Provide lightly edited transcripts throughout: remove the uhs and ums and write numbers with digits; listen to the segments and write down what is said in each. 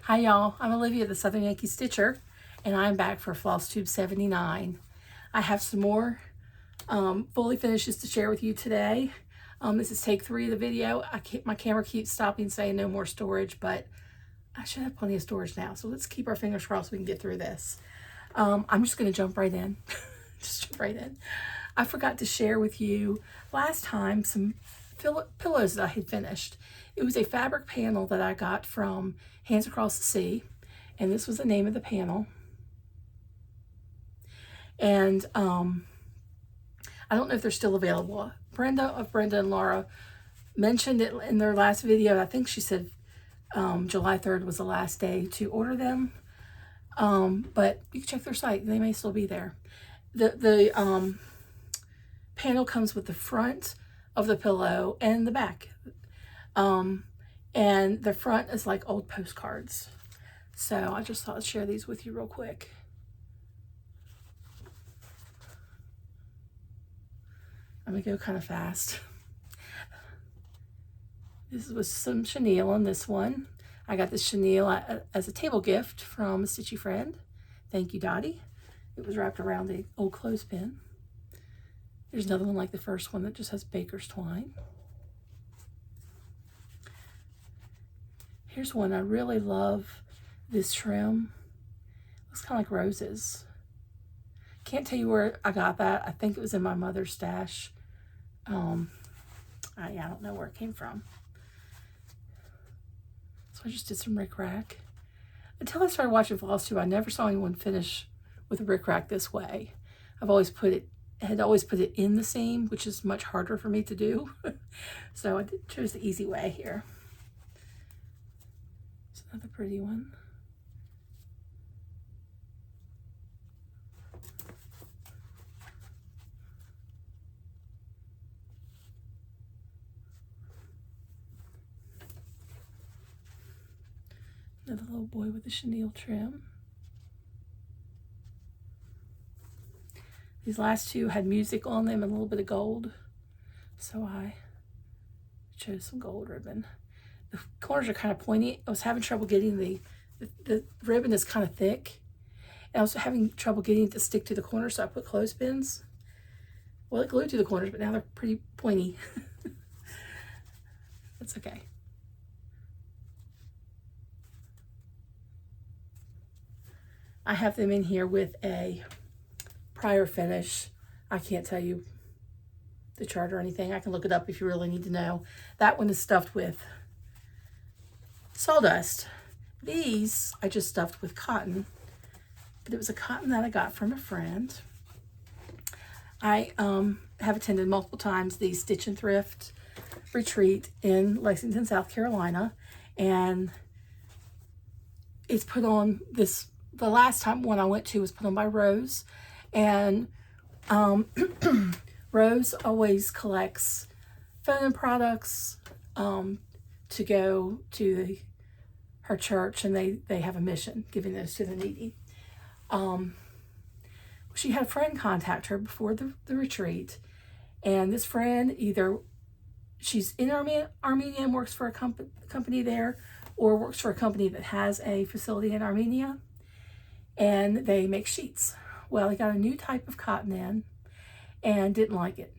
Hi y'all, I'm Olivia, the Southern Yankee Stitcher, and I'm back for Flosstube 79. I have some more fully finishes to share with you today. This is take 3 of the video. My camera keeps stopping saying no more storage, but I should have plenty of storage now, so let's keep our fingers crossed we can get through this. I'm just going to jump right in. Just jump right in. I forgot to share with you last time some pillows that I had finished. It was a fabric panel that I got from Hands Across the Sea, and this was the name of the panel. And I don't know if they're still available. Brenda and Laura mentioned it in their last video. I think she said July 3rd was the last day to order them. But you can check their site. They may still be there. The panel comes with the front of the pillow and the back. And the front is like old postcards. So I just thought I'd share these with you real quick. I'm gonna go kind of fast. This was some chenille on this one. I got this chenille as a table gift from a stitchy friend. Thank you, Dottie. It was wrapped around the old clothespin. There's another one like the first one that just has baker's twine. Here's one I really love. This trim looks kind of like roses. Can't tell you where I got that. I think it was in my mother's stash. I don't know where it came from. So I just did some rickrack. Until I started watching Flosstube, I never saw anyone finish with a rickrack this way. I've always put it in the seam, which is much harder for me to do. So I chose the easy way here. It's another pretty one. Another little boy with a chenille trim. These last two had music on them and a little bit of gold, so I chose some gold ribbon. The corners are kind of pointy. I was having trouble getting the ribbon is kind of thick, and I was having trouble getting it to stick to the corners, so I put clothespins. Well, it glued to the corners, but now they're pretty pointy. That's okay. I have them in here with a prior finish. I can't tell you the chart or anything. I can look it up if you really need to know. That one is stuffed with sawdust. These I just stuffed with cotton, but it was a cotton that I got from a friend. I have attended multiple times the Stitch and Thrift retreat in Lexington, South Carolina, and it's put on this. The last time one I went to was put on by Rose, and Rose always collects feminine products to go to her church, and they have a mission giving those to the needy. She had a friend contact her before the retreat, and this friend, either she's in Armenia and works for a company there, or works for a company that has a facility in Armenia, and they make sheets. Well, they got a new type of cotton in and didn't like it.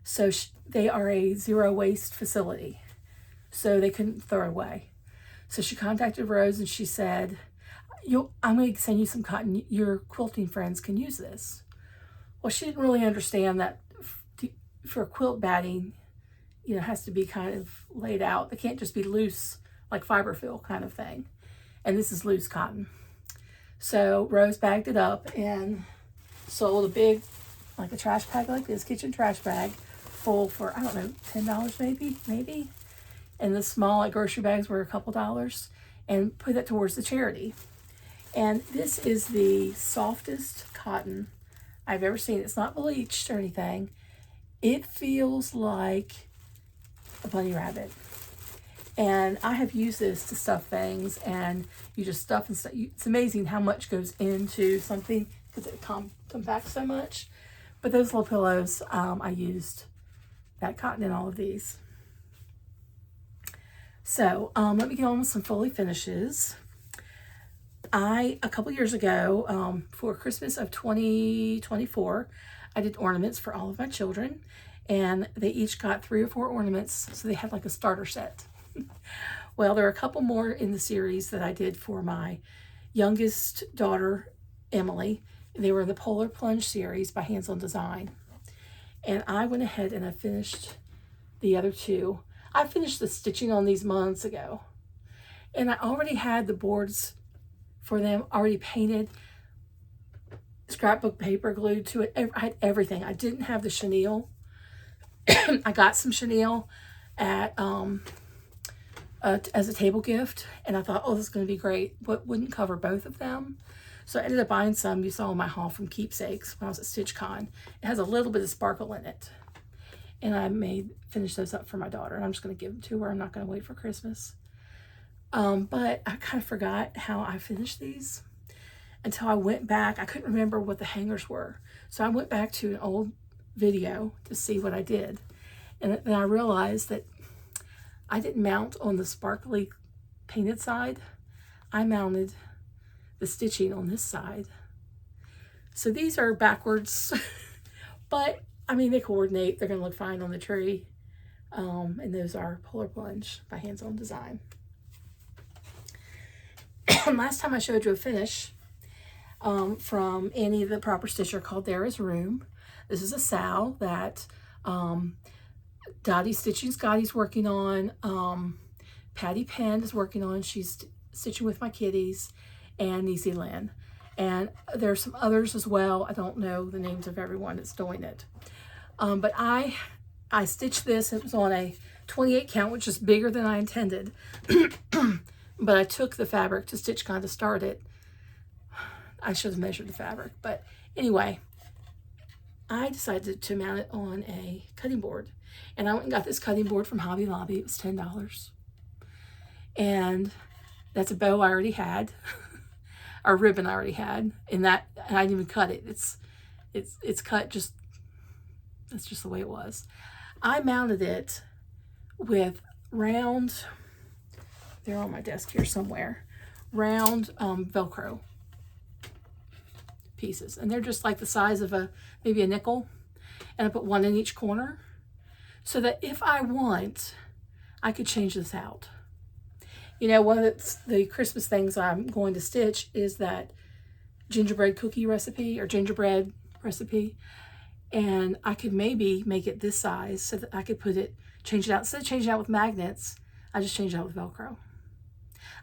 So they are a zero waste facility, so they couldn't throw it away. So she contacted Rose and she said, I'm going to send you some cotton. Your quilting friends can use this. Well, she didn't really understand that for quilt batting, it has to be kind of laid out. They can't just be loose, like fiber fill kind of thing. And this is loose cotton. So Rose bagged it up and sold a big, like a trash bag like this, kitchen trash bag, full for, I don't know, $10 maybe. And the small like grocery bags were a couple dollars, and put that towards the charity. And this is the softest cotton I've ever seen. It's not bleached or anything. It feels like a bunny rabbit. And I have used this to stuff things, and you just stuff and stuff. It's amazing how much goes into something because it compacts so much. But those little pillows, I used that cotton in all of these. So let me get on with some Foley finishes. A couple years ago, for Christmas of 2024, I did ornaments for all of my children, and they each got 3 or 4 ornaments, so they had like a starter set. Well, there are a couple more in the series that I did for my youngest daughter, Emily. They were in the Polar Plunge series by Hands On Design. And I went ahead and I finished the other 2. I finished the stitching on these months ago. And I already had the boards for them already painted, scrapbook paper glued to it. I had everything. I didn't have the chenille. I got some chenille at as a table gift, and I thought, oh, this is going to be great, but wouldn't cover both of them. So I ended up buying some. You saw in my haul from Keepsakes when I was at StitchCon. It has a little bit of sparkle in it. And I finish those up for my daughter. And I'm just going to give them to her. I'm not going to wait for Christmas. But I kind of forgot how I finished these until I went back. I couldn't remember what the hangers were. So I went back to an old video to see what I did. And then I realized that I didn't mount on the sparkly painted side. I mounted the stitching on this side. So these are backwards, but I mean, they coordinate. They're going to look fine on the tree. And those are Polar Plunge by Hands On Design. Last time I showed you a finish from Annie the Proper Stitcher called There Is Room. This is a sow that Dottie Stitching Scotty's working on. Patty Penn is working on. She's stitching with my kitties. And Easy Lynn. And there's some others as well. I don't know the names of everyone that's doing it. But I stitched this. It was on a 28 count, which is bigger than I intended. But I took the fabric to StitchCon to start it. I should have measured the fabric. But anyway, I decided to mount it on a cutting board. And I went and got this cutting board from Hobby Lobby. It was $10. And that's a bow I already had. Or ribbon I already had. And I didn't even cut it. It's cut just, that's just the way it was. I mounted it with round, they're on my desk here somewhere, round Velcro pieces. And they're just like the size of maybe a nickel. And I put one in each corner so that if I want, I could change this out. You know, one of the Christmas things I'm going to stitch is that gingerbread cookie recipe or gingerbread recipe. And I could maybe make it this size so that I could change it out. Instead of changing it out with magnets, I just change it out with Velcro.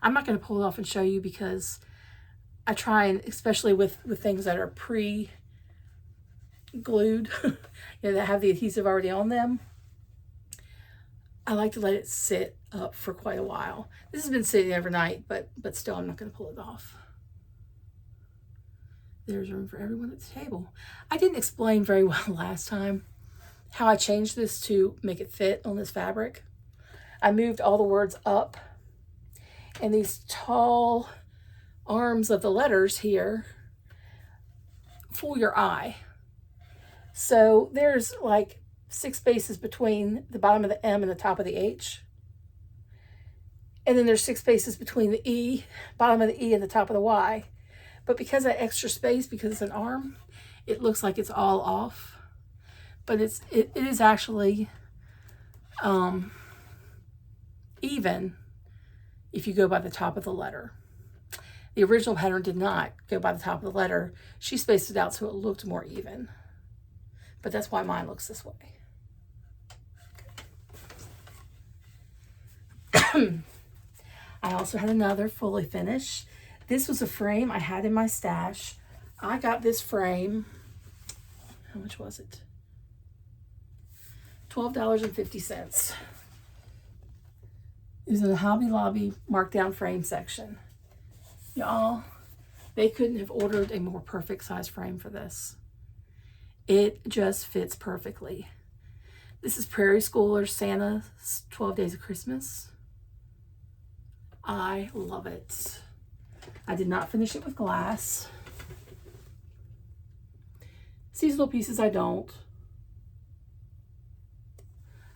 I'm not going to pull it off and show you because I try, and especially with things that are pre-glued, you know, that have the adhesive already on them, I like to let it sit up for quite a while. This has been sitting overnight, but still I'm not going to pull it off. There's room for everyone at the table. I didn't explain very well last time how I changed this to make it fit on this fabric. I moved all the words up, and these tall arms of the letters here fool your eye. So there's like 6 spaces between the bottom of the M and the top of the H. And then there's 6 spaces between the E, bottom of the E and the top of the Y. But because that extra space, because it's an arm, it looks like it's all off. But it is actually even if you go by the top of the letter. The original pattern did not go by the top of the letter. She spaced it out so it looked more even. But that's why mine looks this way. I also had another Foley finish. This was a frame I had in my stash. I got this frame, how much was it? $12.50. It was in the Hobby Lobby markdown frame section. Y'all, they couldn't have ordered a more perfect size frame for this. It just fits perfectly. This is Prairie Schooler Santa's 12 Days of Christmas. I love it. I did not finish it with glass. Seasonal pieces I don't.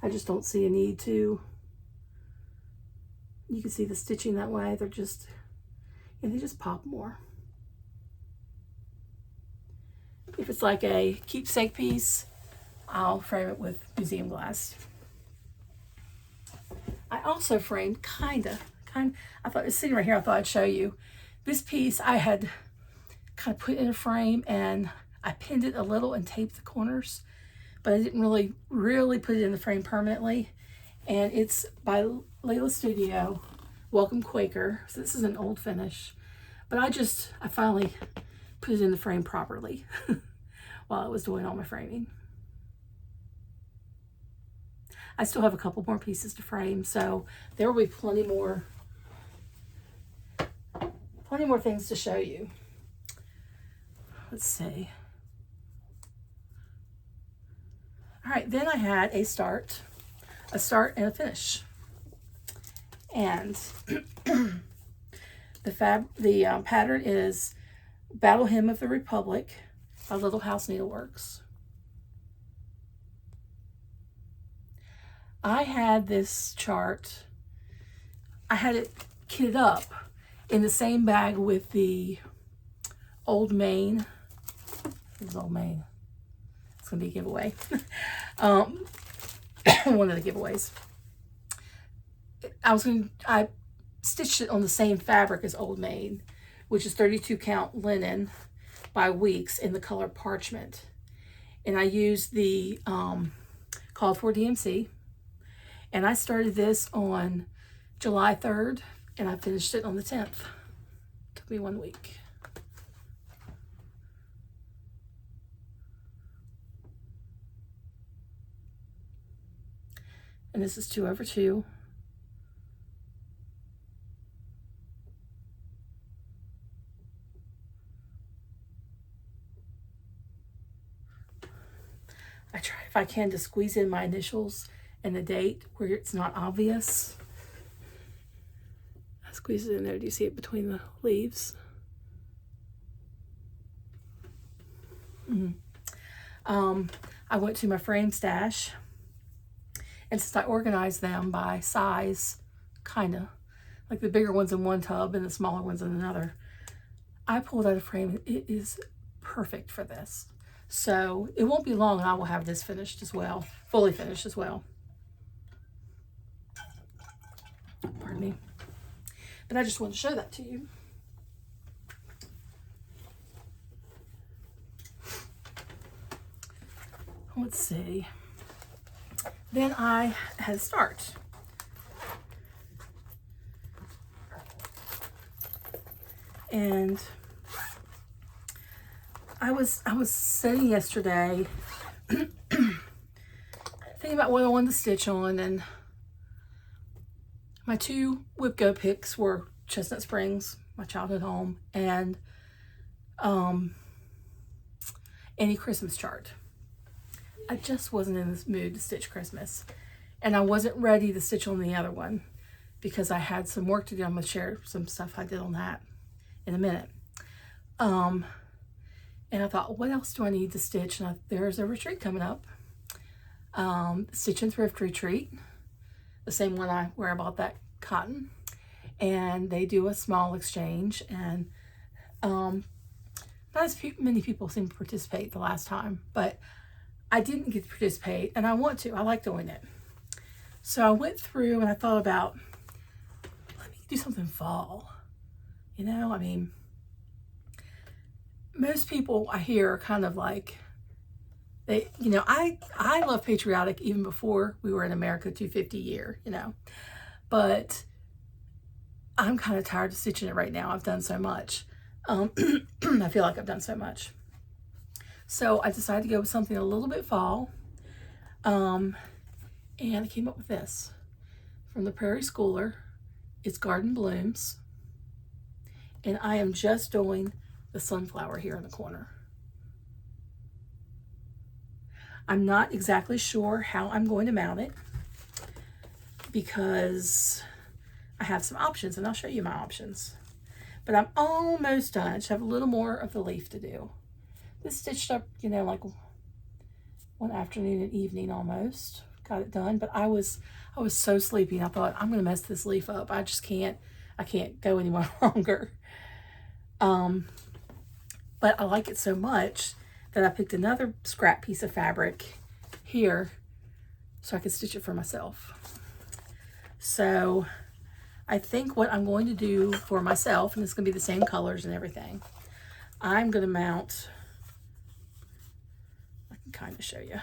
I just don't see a need to. You can see the stitching that way. They're just, and they just pop more. If it's like a keepsake piece, I'll frame it with museum glass. I also framed I thought it was sitting right here, I thought I'd show you. This piece I had kind of put in a frame and I pinned it a little and taped the corners, but I didn't really put it in the frame permanently. And it's by Layla Studio, Welcome Quaker. So this is an old finish, but I finally put it in the frame properly while I was doing all my framing. I still have a couple more pieces to frame, so there will be plenty more things to show you. Let's see. All right, then I had a start and a finish. And the pattern is Battle Hymn of the Republic by Little House Needleworks. I had this chart, I had it kitted up in the same bag with the Old Main. This is Old Main. It's going to be a giveaway. One of the giveaways. I stitched it on the same fabric as Old Main, which is 32 count linen by Weeks in the color Parchment. And I used the Called For DMC. And I started this on July 3rd and I finished it on the 10th. Took me 1 week. And this is 2/2. I try, if I can, to squeeze in my initials and the date where it's not obvious. I squeeze it in there. Do you see it between the leaves? I went to my frame stash, and since I organized them by size, kind of, like the bigger ones in one tub and the smaller ones in another, I pulled out a frame. It is perfect for this. So it won't be long and I will have this finished as well, fully finished as well. Pardon me. But I just wanted to show that to you. Let's see. Then I had a start. And I was sitting yesterday thinking about what I wanted to stitch on, and my two Whip Go picks were Chestnut Springs, my childhood home, and Any Christmas Chart. I just wasn't in this mood to stitch Christmas, and I wasn't ready to stitch on the other one because I had some work to do. I'm going to share some stuff I did on that in a minute. And I thought, what else do I need to stitch? And there's a retreat coming up, Stitch and Thrift Retreat, the same one where I bought that cotton, and they do a small exchange, and not as many people seem to participate the last time, but I didn't get to participate, and I want to. I like doing it. So I went through and I thought about, let me do something fall. You know, I mean, most people I hear are kind of like, they, you know, I love patriotic even before we were in America 250 year, you know, but I'm kind of tired of stitching it right now. I've done so much. I feel like I've done so much. So I decided to go with something a little bit fall. And I came up with this from the Prairie Schooler. It's Garden Blooms. And I am just doing the sunflower here in the corner. I'm not exactly sure how I'm going to mount it because I have some options, and I'll show you my options. But I'm almost done. I just have a little more of the leaf to do. This stitched up, you know, like one afternoon and evening almost. got it done, but I was so sleepy, and I thought, I'm gonna mess this leaf up. I can't go any more longer. But I like it so much that I picked another scrap piece of fabric here so I could stitch it for myself. So I think what I'm going to do for myself, and it's going to be the same colors and everything, I'm going to mount, I can kind of show you.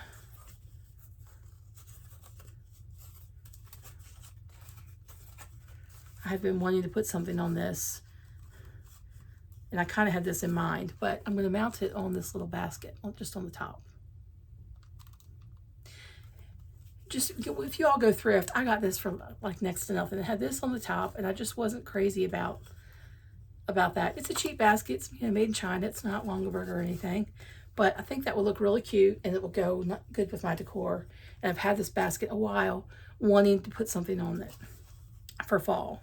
I've been wanting to put something on this, and I kind of had this in mind, but I'm going to mount it on this little basket, just on the top. Just, if you all go thrift, I got this for like next to nothing. It had this on the top, and I just wasn't crazy about that. It's a cheap basket. It's, you know, made in China. It's not Longaberger or anything, but I think that will look really cute, and it will go good with my decor. And I've had this basket a while, wanting to put something on it for fall.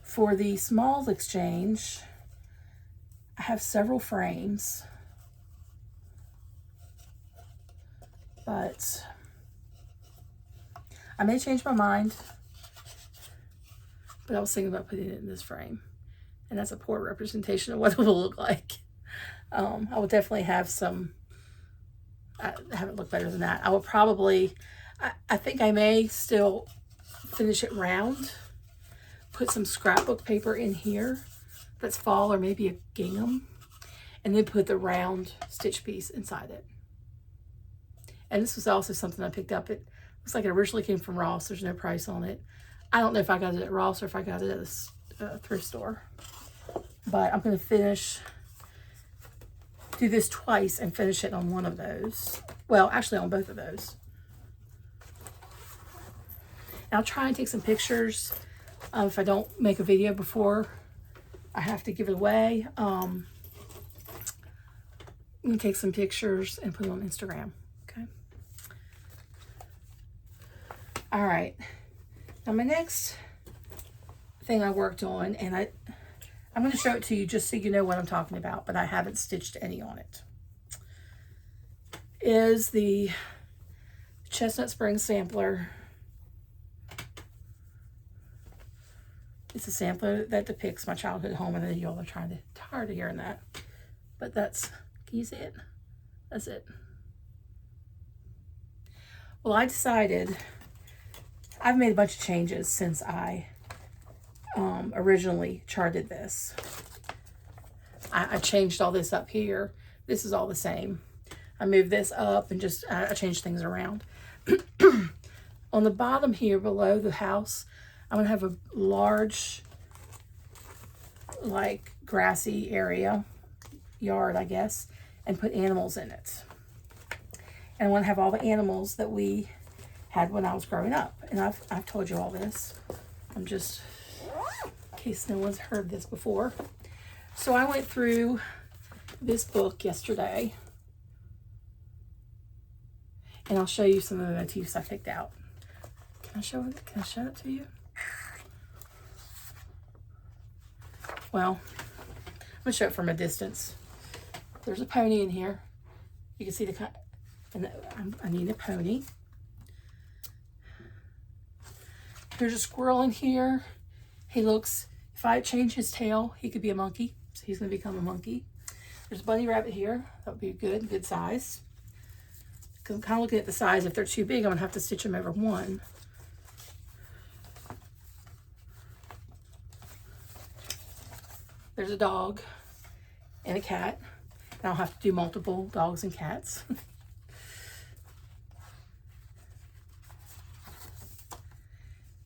For the smalls exchange, I have several frames, but I may change my mind, but I was thinking about putting it in this frame, and that's a poor representation of what it will look like. I will definitely have some, have it look better than that. I will probably, I think I may still finish it round, put some scrapbook paper in here that's fall, or maybe a gingham, and then put the round stitch piece inside it. And this was also something I picked up. It looks like it originally came from Ross. There's no price on it. I don't know if I got it at Ross or if I got it at a thrift store. But I'm going to do this twice and finish it on one of those. Well, actually on both of those. And I'll try and take some pictures. If I don't make a video before I have to give it away, I'm going to take some pictures and put them on Instagram. Okay. All right. Now my next thing I worked on, and I'm going to show it to you just so you know what I'm talking about, but I haven't stitched any on it, is the Chestnut Springs sampler. It's a sampler that depicts my childhood home, and then y'all are tired of hearing that. But that's, can you see it? That's it. Well, I decided, I've made a bunch of changes since I originally charted this. I changed all this up here. This is all the same. I moved this up and just, I changed things around. On the bottom here below the house, I'm going to have a large, like, grassy area, yard, I guess, and put animals in it. And I want to have all the animals that we had when I was growing up. And I've told you all this. I'm just, in case no one's heard this before. So I went through this book yesterday, and I'll show you some of the motifs I picked out. Can I show it to you? Well, I'm going to show it from a distance. There's a pony in here. You can see the kind, and I need a pony. There's a squirrel in here. He looks, if I change his tail, he could be a monkey. So he's going to become a monkey. There's a bunny rabbit here. That would be good size. Because I'm kind of looking at the size. If they're too big, I'm going to have to stitch them over one. There's a dog and a cat. And I'll have to do multiple dogs and cats.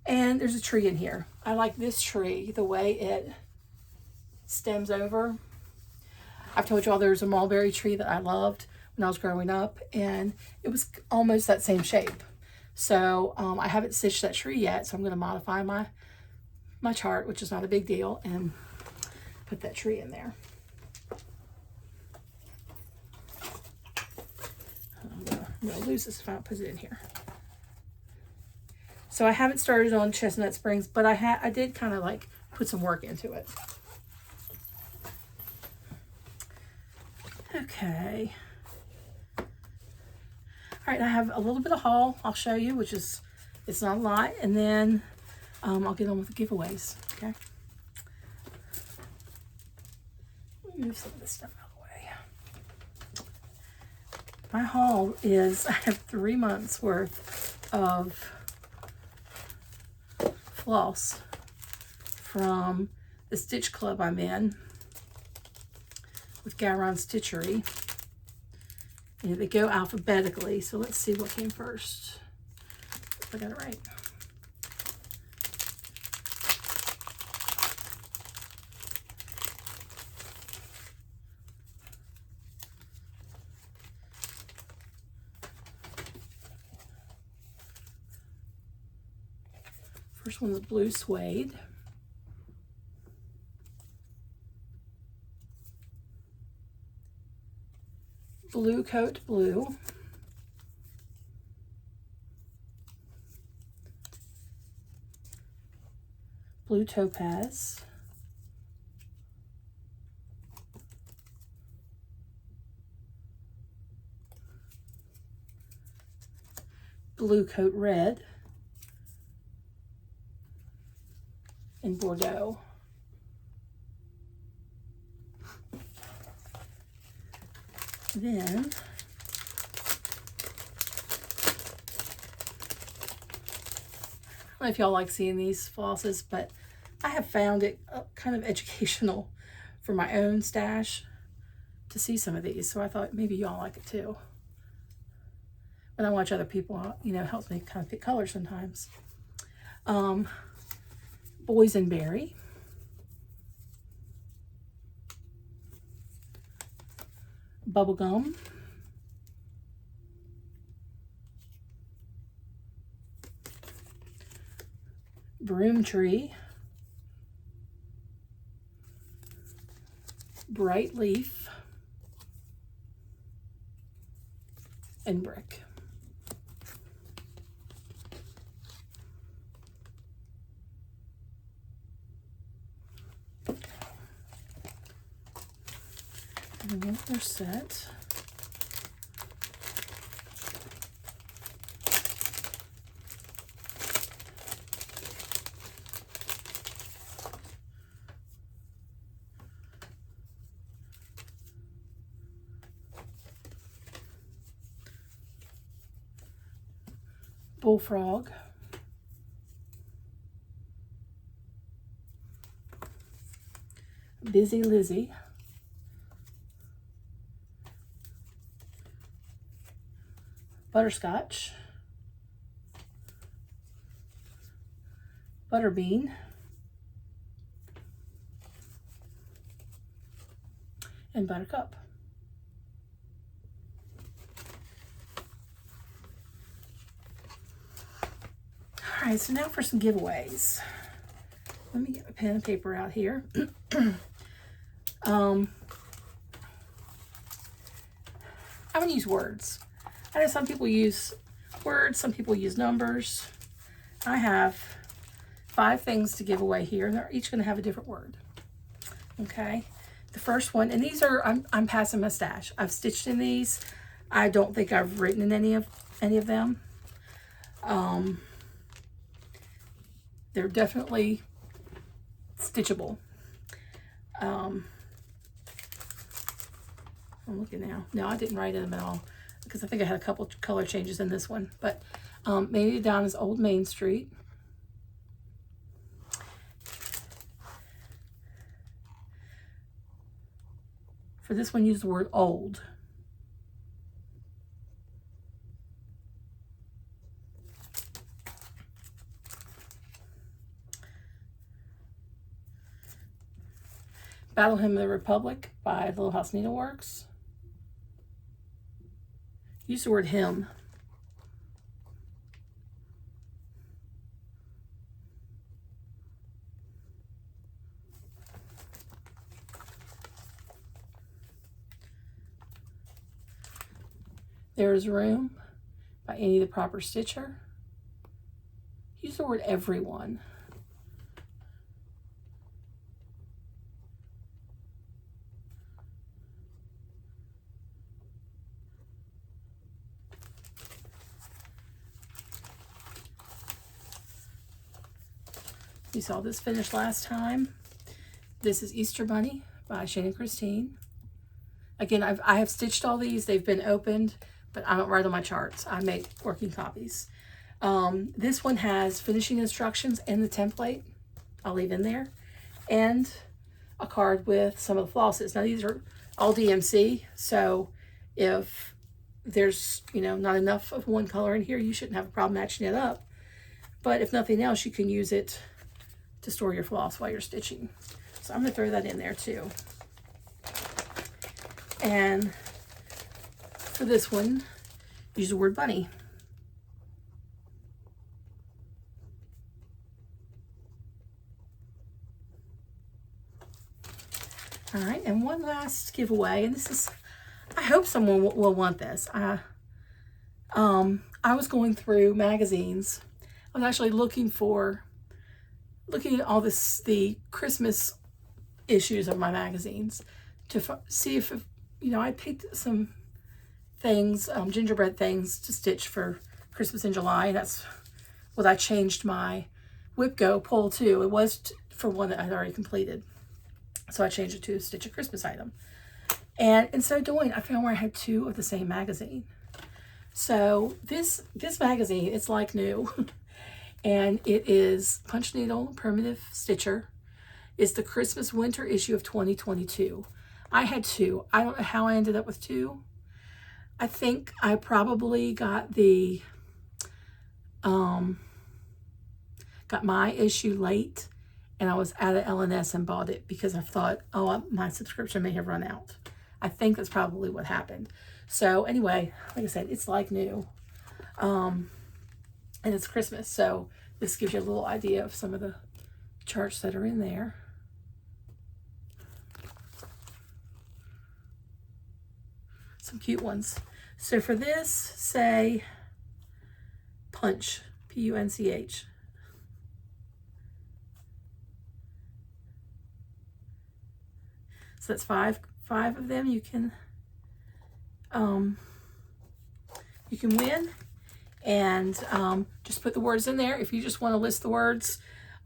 And there's a tree in here. I like this tree, the way it stems over. I've told you all there's a mulberry tree that I loved when I was growing up, and it was almost that same shape. So I haven't stitched that tree yet, so I'm going to modify my chart, which is not a big deal, and put that tree in there. I'm going to lose this if I don't put it in here. So I haven't started on Chestnut Springs, but I did kind of like put some work into it. Okay. right, I have a little bit of haul I'll show you, which is, it's not a lot, and then I'll get on with the giveaways, okay? Let me move some of this stuff out of the way. My haul is, I have 3 months worth of floss from the Stitch Club I'm in with Gowron Stitchery. And they go alphabetically, so let's see what came first. If I got it right. First one is blue suede. Blue coat blue. Blue topaz. Blue coat red. And Bordeaux. Then, I don't know if y'all like seeing these flosses, but I have found it kind of educational for my own stash to see some of these. So I thought maybe y'all like it too. When I watch other people, you know, it helps me kind of pick colors sometimes. Boysenberry. Bubblegum. Broom tree. Bright leaf. And brick. And another set. Bullfrog. Busy Lizzie. Butterscotch. Butterbean. And Buttercup. All right, so now for some giveaways. Let me get a pen and paper out here. I'm gonna use words. I know some people use words, some people use numbers. I have 5 things to give away here, and they're each gonna have a different word. Okay, the first one, and these are, I'm passing my stash. I've stitched in these. I don't think I've written in any of them. They're definitely stitchable. I'm looking now. No, I didn't write them at all because I think I had a couple color changes in this one. But Made It Down is Old Main Street. For this one, use the word old. Battle Hymn of the Republic by Little House Needleworks. Use the word hymn. There's Room by Annie the Proper Stitcher. Use the word everyone. You saw this finished last time. This is Easter Bunny by Shane and Christine. Again, I have stitched all these. They've been opened, but I don't write on my charts. I make working copies. This one has finishing instructions and the template. I'll leave in there. And a card with some of the flosses. Now, these are all DMC, so if there's, you know, not enough of one color in here, you shouldn't have a problem matching it up. But if nothing else, you can use it to store your floss while you're stitching. So I'm going to throw that in there too. And for this one, use the word bunny. All right, and one last giveaway, and this is, I hope someone will want this. I was going through magazines. I was actually looking at all the Christmas issues of my magazines to see if, you know, I picked some things, gingerbread things to stitch for Christmas in July, and that's what I changed my Whip Go pull to. It was for one that I'd already completed. So I changed it to stitch a Christmas item. And instead of doing, I found where I had two of the same magazine. So this magazine, it's like new. And it is Punch Needle Primitive Stitcher. It's the Christmas winter issue of 2022. I had two. I don't know how I ended up with two. I think I probably got got my issue late, and I was at an LNS and bought it because I thought, oh, my subscription may have run out. I think that's probably what happened. So anyway, like I said, it's like new. And it's Christmas, so this gives you a little idea of some of the charts that are in there. Some cute ones. So for this, say Punch, P-U-N-C-H. So that's five of them you can win. And just put the words in there. If you just want to list the words,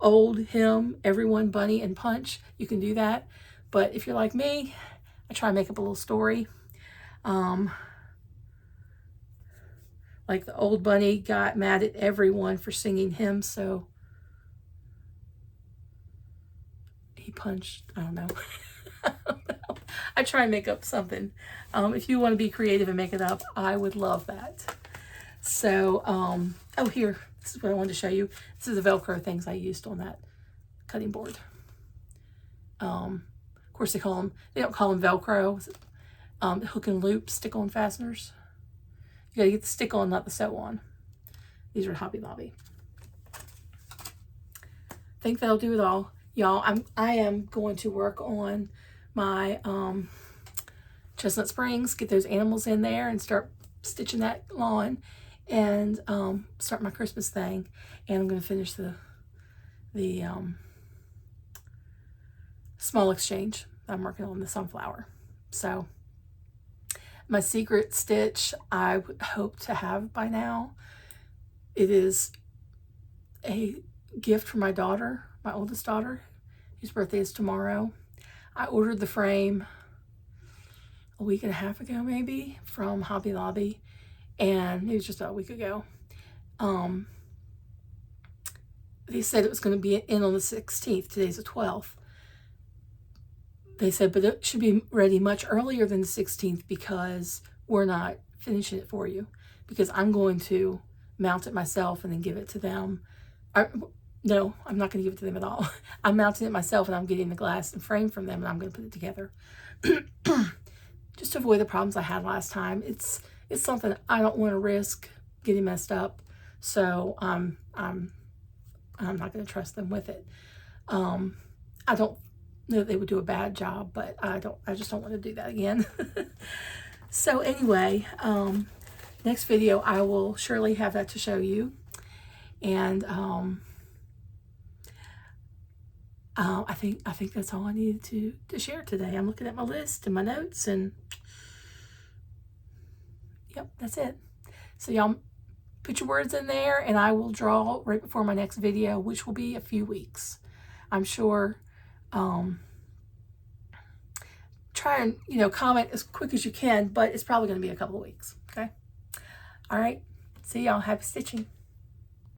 old, him, everyone, bunny, and punch, you can do that. But if you're like me, I try and make up a little story. Like the old bunny got mad at everyone for singing him, so he punched, I don't know. I try and make up something. If you want to be creative and make it up, I would love that. So, oh, here, this is what I wanted to show you. This is the Velcro things I used on that cutting board. Of course, they don't call them Velcro, hook and loop stick-on fasteners. You gotta get the stick-on, not the sew-on. These are Hobby Lobby. I think that'll do it all. Y'all, I am going to work on my chestnut springs, get those animals in there and start stitching that lawn, and start my Christmas thing. And I'm going to finish the small exchange I'm working on, the sunflower. So my secret stitch I would hope to have by now. It is a gift for my daughter, my oldest daughter, whose birthday is tomorrow. I ordered the frame a week and a half ago, maybe, from Hobby Lobby, and it was just about a week ago. They said it was going to be in on the 16th. Today's the 12th. They said, but it should be ready much earlier than the 16th because we're not finishing it for you, because I'm going to mount it myself and then give it to them. No, I'm not going to give it to them at all. I'm mounting it myself, and I'm getting the glass and frame from them, and I'm going to put it together. Just to avoid the problems I had last time. It's something I don't want to risk getting messed up, so I'm not going to trust them with it. I don't know that they would do a bad job, but I just don't want to do that again. So anyway, next video I will surely have that to show you, and I think that's all I needed to share today. I'm looking at my list and my notes, and yep, that's it. So y'all put your words in there, and I will draw right before my next video, which will be a few weeks. I'm sure. Try and, you know, comment as quick as you can, but it's probably going to be a couple of weeks. Okay. All right. See y'all. Happy stitching.